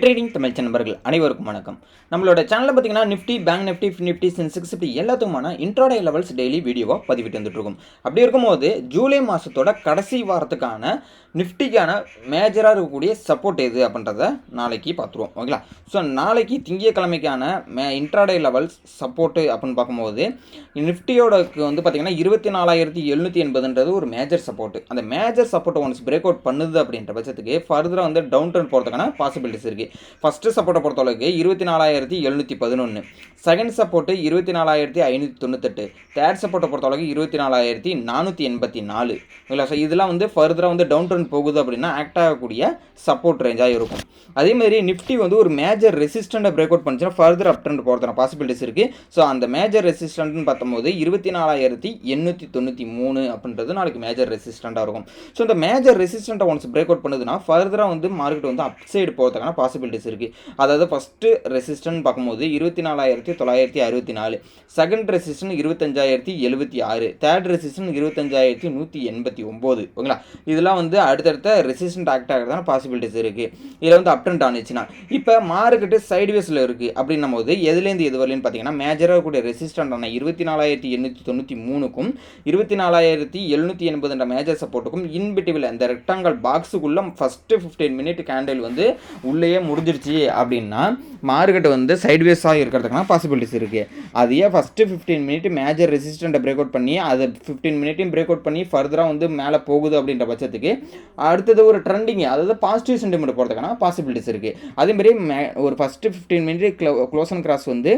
Trading Tamil நண்பர்கள் அனைவருக்கும் வணக்கம். நம்மளோட சேனலில் பார்த்தீங்கன்னா Nifty, bank Nifty, Nifty Sensex இப்படி எல்லாத்துக்குமான இன்ட்ராடே லெவல்ஸ் டெய்லி வீடியோவாக பதிவிட்டு வந்துட்டு இருக்கும். அப்படி இருக்கும்போது ஜூலை மாதத்தோட கடைசி வாரத்துக்கான நிஃப்டிக்கான மேஜராக இருக்கக்கூடிய சப்போர்ட் எது அப்படின்றத நாளைக்கு பார்த்துருவோம். ஓகேங்களா? ஸோ நாளைக்கு திங்கட்கிழமைக்கான இன்ட்ராடே லெவல்ஸ் சப்போர்ட்டு அப்படின்னு பார்க்கும்போது நிஃப்டியோடக்கு வந்து பார்த்தீங்கன்னா 24,780ன்றது ஒரு மேஜர் சப்போர்ட். அந்த மேஜர் சப்போர்ட்டை ஒன்ஸ் பிரேக் அவுட் பண்ணுது அப்படின்ற பட்சத்துக்கு ஃபர்தராக வந்து டவுன் ட்ரெண்ட் போகிறதுக்கான பாசிபிலிட்டிஸ் இருக்குது. ஃபஸ்ட்டு சப்போர்ட்டை பொறுத்தளவுக்கு 24,711, செகண்ட் சப்போர்ட்டு 24,598, தேர்ட் சப்போர்ட்டை பொறுத்தளவுக்கு 24,484. இல்லை ஸோ இதெல்லாம் வந்து ஃபர்தராக வந்து டவுன் ட்ரெண்ட் போகுது அப்படின்னா ஆக்ட் ஆகக்கூடிய சப்போர்ட் ரேஞ்சாக இருக்கும். அதேமாதிரி நிஃப்டி வந்து ஒரு மேஜர் ரெசிஸ்டண்ட்டை பிரேக் அவுட் பண்ணிச்சுன்னா ஃபர்தர் அப் ட்ரெண்ட் போகிறதுன பாசிபிலிட்டிஸ் இருக்குது. ஸோ அந்த மேஜர் ரெசிஸ்டன்ட்னு பார்த்தம்போது 24,893 அப்படின்றது நாளைக்கு மேஜர் ரெசிஸ்டண்ட்டாக இருக்கும். ஸோ இந்த மேஜர் ரெசிஸ்டண்ட்டை ஒன்ஸ் பிரேக் அவுட் பண்ணுதுன்னா ஃபர்தராக வந்து மார்க்கெட் வந்து அப் சைடு போகிறதுக்கான பாசிபிலிட்டிஸ் இருக்குது. அதாவது ஃபஸ்ட்டு ரெசிஸ்டன்ட் பார்க்கும்போது 24,964, செகண்ட் ரெசிஸ்டன்ட் 25,076, தேர்ட் ரெசிஸ்டன்ட் 25,189. ஓகேங்களா? இதெல்லாம் வந்து அடுத்தடுத்த ரெசிஸ்டன்ட் ஆக்ட் ஆகிறதான பாசிபிலிட்டிஸ் இருக்குது. இதில் வந்து அப் ட்ரெண்ட் ஆனிச்சுன்னா இப்போ மார்க்கெட்டு சைட்வேஸில் இருக்குது அப்படின்னும் போது எதுலேருந்து எது வரலன்னு பார்த்தீங்கன்னா மேஜராக கூடிய ரெசிஸ்டண்டான 24,893க்கும் 24,780 மேஜர் சப்போர்ட்டுக்கும் இன்பிட்டிவில் அந்த ரெக்டாங்கல் பாக்ஸுக்குள்ளே ஃபஸ்ட்டு 15 மினிட் கேண்டில் வந்து உள்ளேயே முடிஞ்சிருச்சு அப்படின்னா மார்க்கெட் வந்து சைட்வேஸாக இருக்கிறதுக்கான பாசிபிலிட்டிஸ் இருக்குது. அதையே ஃபஸ்ட்டு 15 மினிட் மேஜர் ரெசிஸ்டண்ட்டை பிரேக் அவுட் பண்ணி அதை 15 மினிட்டையும் பிரேக் அவுட் பண்ணி ஃபர்தராக வந்து மேலே போகுது அப்படின்ற பட்சத்துக்கு அடுத்தது ஒரு ட்ரெண்டிங், அதாவது பாசிட்டிவ் சென்டிமெண்ட் போகிறதுக்கான பாசிபிலிட்டிஸ் இருக்குது. அதேமாதிரி ஒரு first 15 minute close and cross வந்து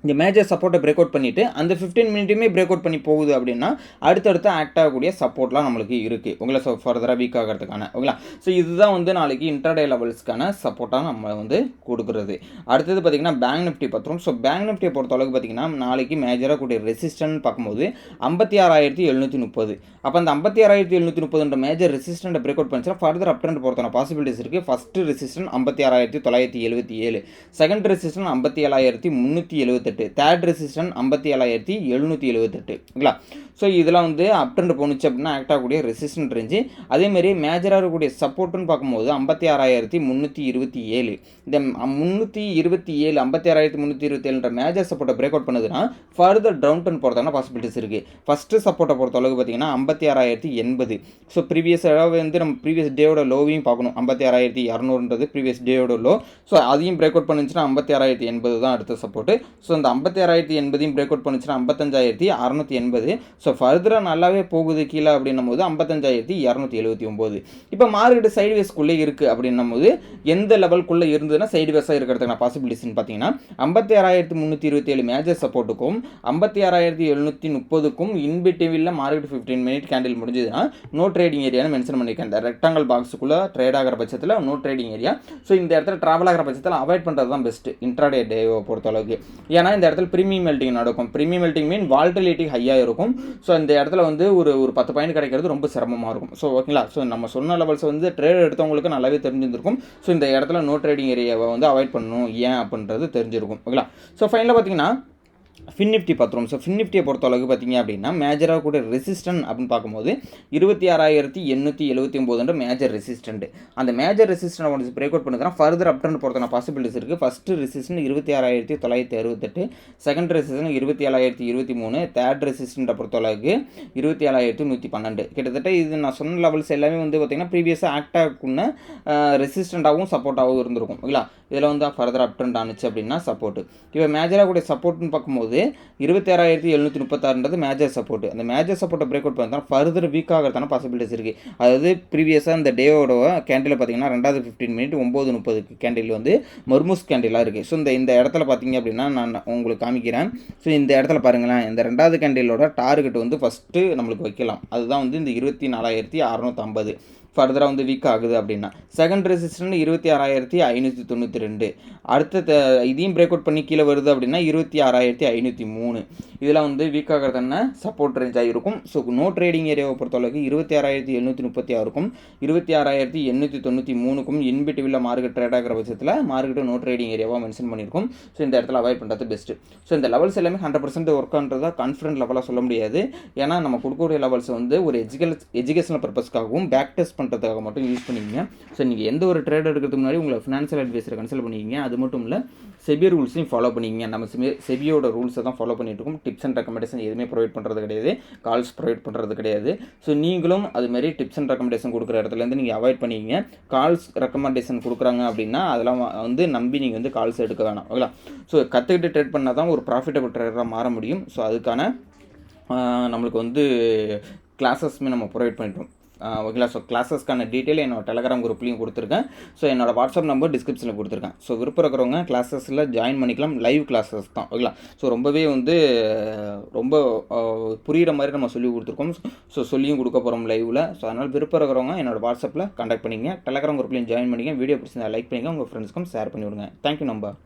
இந்த மேஜர் சப்போர்ட்டை பிரேக் அவுட் பண்ணிவிட்டு அந்த 15 மினிட்டுமே பிரேக் அவுட் பண்ணி போகுது அப்படின்னா அடுத்தடுத்து ஆக்ட் ஆகக்கூடிய சப்போர்ட்லாம் நம்மளுக்கு இருக்குது. உங்களை ஃபர்தராக வீக் ஆகிறதுக்கான. ஓகேங்களா? ஸோ இதுதான் வந்து நாளைக்கு இன்ட்ராடே லெவல்ஸ்க்கான சப்போர்ட்டாக நம்ம வந்து கொடுக்குறது. அடுத்தது பார்த்திங்கன்னா பேங்க் நிஃப்டி பார்த்துரும். ஸோ பேங்க் நிஃப்டியை பொறுத்தளவுக்கு பார்த்திங்கன்னா நாளைக்கு மேஜராக கூடிய ரெசிஸ்டன்ட் பார்க்கும்போது 56,730. அப்போ அந்த 56,730 மேஜர் ரெசிஸ்டண்ட்டை பிரேக் அவுட் பண்ணிச்சுன்னா ஃபர்தர் அப் ட்ரெண்ட் போகிறதுக்கான பாசிபிலிட்டிஸ் இருக்குது. First resistant 56,977, second resistant 57,378, third resistant 57,778. ஓகேங்களா? ஸோ இதெல்லாம் வந்து அப் ட்ரெண்ட் போணுச்சு அப்படின்னா ஆக்ட் ஆகக்கூடிய ரெசிஸ்டன்ட் ரேஞ்சு. அதேமாதிரி மேஜராக இருக்கக்கூடிய சப்போர்ட்டுன்னு பார்க்கும்போது 56,327. இந்த 327 56,327 மேஜர் சப்போர்ட்டை பிரேக் அவுட் பண்ணுதுன்னா ஃபர்தர் டவுன் ட்ரெண்ட் போகிறதான பாசிபிலிட்டிஸ் இருக்குது. ஃபஸ்ட்டு சப்போர்ட்டை பொறுத்த அளவுக்கு பார்த்தீங்கன்னா 56,080. ஸோ ப்ரீவியஸாக வந்து நம்ம ப்ரீவியஸ் டேயோட லோவையும் பார்க்கணும். 56,200ன்றது ப்ரீவியஸ் டேயோட லோ. ஸோ அதையும் பிரேக் அவுட் பண்ணுச்சுன்னா 56,080 தான் அடுத்த சப்போர்ட்டு. ஸோ அந்த 56,080 பிரேக் அவுட் பண்ணிச்சுன்னா 55,680. ஸோ ஃபர்தராக நல்லாவே போகுது கீழே அப்படின்னும் போது 55,279. இப்போ மார்க்கெட் சைட்வேஸ்க்குள்ளே இருக்குது அப்படின்னும் போது எந்த லெவல்குள்ளே இருந்ததுன்னா சைட்வேஸாக இருக்கிறதுக்கான பாசிபிலிட்டிஸ்ன்னு பார்த்தீங்கன்னா 56,327 மேஜர் சப்போர்ட்டுக்கும் 56,730க்கும் இன்பிட்டிவில் மார்க்கெட் 15 மினிட் கேண்டில் முடிஞ்சதுன்னா நோ ட்ரேடிங் ஏரியான்னு மென்ஷன் பண்ணியிருக்கேன். இந்த ரெக்டாங்கல் பாக்ஸுக்குள்ளே ட்ரேட் ஆகிற பட்சத்தில் நோ ட்ரேடிங் ஏரியா. ஸோ இந்த இடத்துல ட்ராவல் ஆகிற பட்சத்தில் அவாய்ட் பண்ணுறது தான் பெஸ்ட்டு இன்ட்ராடே டேவை பொறுத்தளவுக்கு. ஏன்னா இந்த இடத்துல ப்ரீமியம் மெல்டிங் நடக்கும். ப்ரீமியம் மெல்டிங் மீன் வால்டிலிட்டி ஹையாக இருக்கும். ஸோ இந்த இடத்துல வந்து ஒரு 10 பாயிண்ட் கிடைக்கிறது ரொம்ப சிரமமாக இருக்கும். ஸோ ஓகேங்களா? ஸோ நம்ம சொன்ன லெவல்ஸ் வந்து ட்ரேட் எடுத்தவங்களுக்கு நல்லாவே தெரிஞ்சிருக்கும். ஸோ இந்த இடத்துல நோ ட்ரேடிங் ஏரியாவை வந்து அவாய்ட் பண்ணணும் ஏன் அப்படின்றது தெரிஞ்சிருக்கும். ஓகேங்களா? ஸோ ஃபைனலாக பார்த்தீங்கன்னா ஃபின் நிஃப்டி பார்த்துருவோம். ஸோ ஃபின் நிஃப்டியை பொறுத்த அளவுக்கு பார்த்தீங்க அப்படின்னா மேஜராக கூட ரெசிஸ்டன்ட் அப்படின்னு பார்க்கும்போது 26,879 மேஜர் ரெசிஸ்டன்ட். அந்த மேஜர் ரெசிஸ்டன்ட் ஒன்று பிரேக் அவுட் பண்ணுறதுனா ஃபர்தர் அப் ட்ரெண்ட் போகிறதுனா பாசிபிலிட்டிஸ் இருக்குது. First resistant 26,968, second resistant 27,023, third ரெசிஸ்டண்ட்டை பொறுத்த அளவுக்கு 27,112. கிட்டத்தட்ட இது நான் சொன்ன லெவல்ஸ் எல்லாமே வந்து பார்த்திங்கன்னா ப்ரீவியஸாக ஆக்ட் ஆகுன்னு ரெசிஸ்டண்ட்டாகவும் சப்போர்ட்டாகவும் இருந்திருக்கும். ஓகேங்களா? இதில் வந்து ஃபர்தர் அப் ட்ரெண்ட் ஆனிச்சு அப்படின்னா சப்போர்ட்டு. இப்போ மேஜராக கூட சப்போர்ட்னு பார்க்கும்போது 26,736 மேஜர் சப்போர்ட். அந்த மேஜர் சப்போர்ட்டை பிரேக் அவுட் பண்ணால் ஃபர்தர் வீக் ஆகிறதான பாசிபிலிட்டிஸ் இருக்குது. அதாவது ப்ரீவியஸாக இந்த டேவோட கேண்டில் பார்த்தீங்கன்னா 2வது 15 மினிட் 9:30 கேண்டில் வந்து மர்மூஸ் கேண்டிலாக இருக்குது. ஸோ இந்த இடத்துல பார்த்தீங்க அப்படின்னா நான் உங்களுக்கு காமிக்கிறேன். ஸோ இந்த இடத்துல பாருங்களேன், இந்த 2வது கேண்டிலோட டார்கெட் வந்து ஃபஸ்ட்டு நம்மளுக்கு வைக்கலாம். அதுதான் வந்து இந்த 24,650. ஃபர்தராக வந்து வீக் ஆகுது அப்படின்னா செகண்ட் ரெசிஸ்டன்ட் 26,592. அடுத்த இதையும் பிரேக் அவுட் பண்ணி கீழே வருது அப்படின்னா 26,503. இதெல்லாம் வந்து வீக் ஆகிறதுனா சப்போர்ட் ரேஞ்சாக இருக்கும். ஸோ நோ ட்ரேடிங் ஏரியாவை பொறுத்தளவுக்கு 26,736க்கும் 26,893க்கும் இன்பிட்டிவில் மார்க்கெட் ட்ரேட் ஆகிற பட்சத்தில் மார்க்கெட்டு நோ ட்ரேடிங் ஏரியாவாக மென்ஷன் பண்ணியிருக்கும். ஸோ இந்த இடத்துல அவாய்ட் பண்ணுறது பெஸ்ட்டு. ஸோ இந்த லெவல்ஸ் எல்லாமே 100% ஒர்க் பண்ணுறதா கான்ஃபிடன்ட் லெவலாக சொல்ல முடியாது. ஏன்னா நம்ம கொடுக்கக்கூடிய லெவல்ஸ் வந்து ஒரு எஜுகேஷனல் பர்பஸ்க்காகவும் பேக் டெஸ்ட் பண்ணுற பண்ணுறதுக்காக மட்டும் யூஸ் பண்ணிக்கிங்க. ஸோ நீங்கள் எந்த ஒரு ட்ரேட் எடுக்கிறதுக்கு முன்னாடி உங்களை ஃபினான்ஷியல் அட்வைஸரை கன்சல்ட் பண்ணிக்கிங்க. அது மட்டும் இல்லை, செபி ரூல்ஸையும் ஃபாலோ பண்ணிக்கிங்க. நம்ம செபியோட ரூல்ஸை தான் ஃபாலோ பண்ணிட்டு இருக்கோம். டிப்ஸ் அண்ட் ரெக்கமெண்டேஷன் எதுவுமே ப்ரொவைட் பண்ணுறது கிடையாது, கால்ஸ் ப்ரொவைட் பண்ணுறது கிடையாது. ஸோ நீங்களும் அதுமாரி டிப்ஸ் அண்ட் ரெக்கமெண்டேஷன் கொடுக்குற இடத்துலேருந்து நீங்கள் அவாய்ட் பண்ணிக்கிங்க. கால்ஸ் ரெக்கமெண்டேஷன் கொடுக்குறாங்க அப்படின்னா அதெல்லாம் வந்து நம்பி நீங்கள் வந்து கால்ஸ் எடுக்க வேணாம். ஓகேங்களா? ஸோ கற்றுக்கிட்டு ட்ரேட் பண்ணால் தான் ஒரு ப்ராஃபிட்டபிள் ட்ரேடராக மாற முடியும். ஸோ அதுக்கான நம்மளுக்கு வந்து கிளாஸஸ்மே நம்ம ப்ரொவைட் பண்ணிட்டோம். ஓகேங்களா? ஸோ கிளாஸஸ்க்கான டீட்டெயில் என்னோட டெலகிராம் குரூப்லையும் கொடுத்துருக்கேன். ஸோ என்னோட வாட்ஸ்அப் நம்பர் டிஸ்கிரிப்ஷனில் கொடுத்துருக்கேன். ஸோ விருப்பம் இருக்கிறவங்க கிளாஸஸில் ஜாயின் பண்ணிக்கலாம். லைவ் கிளாஸஸ் தான். ஓகேங்களா? ஸோ ரொம்பவே வந்து ரொம்ப புரிகிற மாதிரி நம்ம சொல்லி கொடுத்துருக்கோம். ஸோ சொல்லியும் கொடுக்க போகிறோம் லைவில். ஸோ அதனால் விருப்பம் இருக்கிறவங்க என்னோட வாட்ஸ்அப்பில் கான்டாக்ட் பண்ணிங்க. டெலகிராம் குரூப்லையும் ஜாயின் பண்ணிங்க. வீடியோ பிடிச்சிருந்தா லைக் பண்ணிங்க, உங்கள் ஃப்ரெண்ட்ஸ்க்கும் ஷேர் பண்ணி விடுங்க. Thank you number.